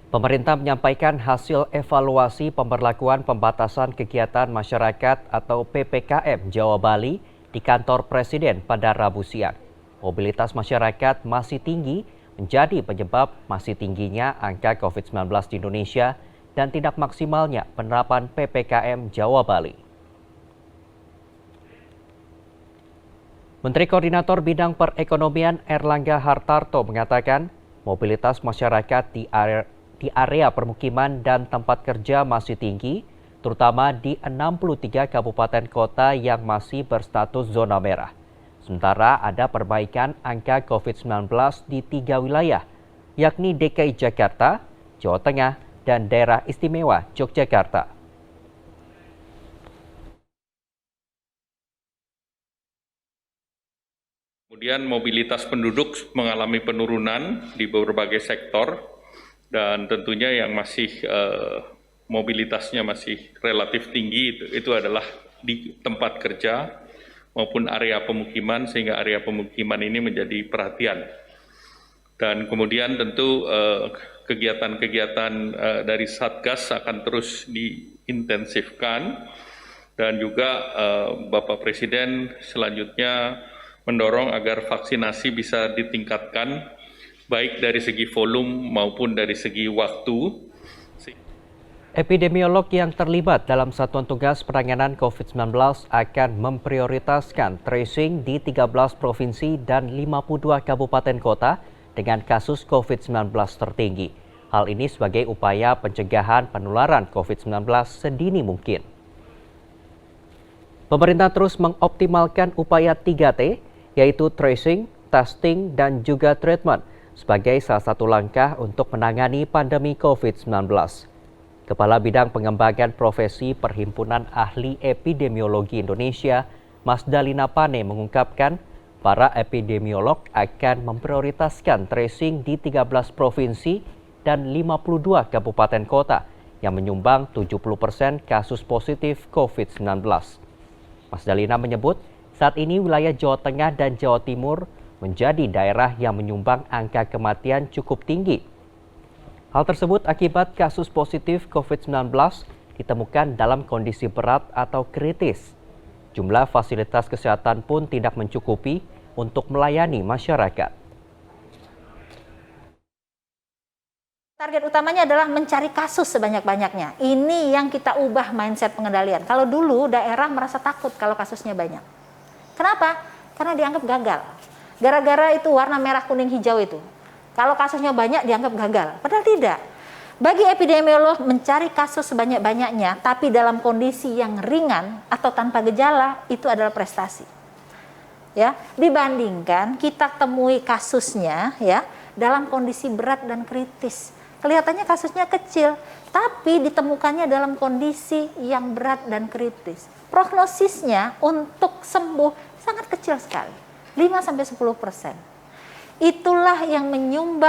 Pemerintah menyampaikan hasil evaluasi pemberlakuan pembatasan kegiatan masyarakat atau PPKM Jawa Bali di kantor Presiden pada Rabu siang. Mobilitas masyarakat masih tinggi menjadi penyebab masih tingginya angka COVID-19 di Indonesia dan tidak maksimalnya penerapan PPKM Jawa Bali. Menteri Koordinator Bidang Perekonomian Erlangga Hartarto mengatakan mobilitas masyarakat di area permukiman dan tempat kerja masih tinggi, terutama di 63 kabupaten kota yang masih berstatus zona merah. Sementara ada perbaikan angka COVID-19 di 3 wilayah, yakni DKI Jakarta, Jawa Tengah, dan Daerah Istimewa Yogyakarta. Kemudian mobilitas penduduk mengalami penurunan di berbagai sektor dan tentunya yang masih mobilitasnya masih relatif tinggi itu adalah di tempat kerja maupun area pemukiman, sehingga area pemukiman ini menjadi perhatian. Dan kemudian tentu kegiatan-kegiatan dari Satgas akan terus diintensifkan, dan juga Bapak Presiden selanjutnya mendorong agar vaksinasi bisa ditingkatkan baik dari segi volume maupun dari segi waktu. Epidemiolog yang terlibat dalam Satuan Tugas Penanganan COVID-19 akan memprioritaskan tracing di 13 provinsi dan 52 kabupaten kota dengan kasus COVID-19 tertinggi. Hal ini sebagai upaya pencegahan penularan COVID-19 sedini mungkin. Pemerintah terus mengoptimalkan upaya 3T, yaitu tracing, testing, dan juga treatment sebagai salah satu langkah untuk menangani pandemi COVID-19. Kepala Bidang Pengembangan Profesi Perhimpunan Ahli Epidemiologi Indonesia, Mas Dalina Pane mengungkapkan para epidemiolog akan memprioritaskan tracing di 13 provinsi dan 52 kabupaten kota yang menyumbang 70% kasus positif COVID-19. Mas Dalina menyebut saat ini wilayah Jawa Tengah dan Jawa Timur menjadi daerah yang menyumbang angka kematian cukup tinggi. Hal tersebut akibat kasus positif COVID-19 ditemukan dalam kondisi berat atau kritis. Jumlah fasilitas kesehatan pun tidak mencukupi untuk melayani masyarakat. Target utamanya adalah mencari kasus sebanyak-banyaknya. Ini yang kita ubah mindset pengendalian. Kalau dulu daerah merasa takut kalau kasusnya banyak. Kenapa? Karena dianggap gagal. Gara-gara itu warna merah, kuning, hijau itu. Kalau kasusnya banyak dianggap gagal. Padahal tidak. Bagi epidemiolog mencari kasus sebanyak-banyaknya tapi dalam kondisi yang ringan atau tanpa gejala itu adalah prestasi. Ya, dibandingkan kita temui kasusnya ya dalam kondisi berat dan kritis. Kelihatannya kasusnya kecil, tapi ditemukannya dalam kondisi yang berat dan kritis. Prognosisnya untuk sembuh sangat kecil sekali, 5-10%. Itulah yang menyumbang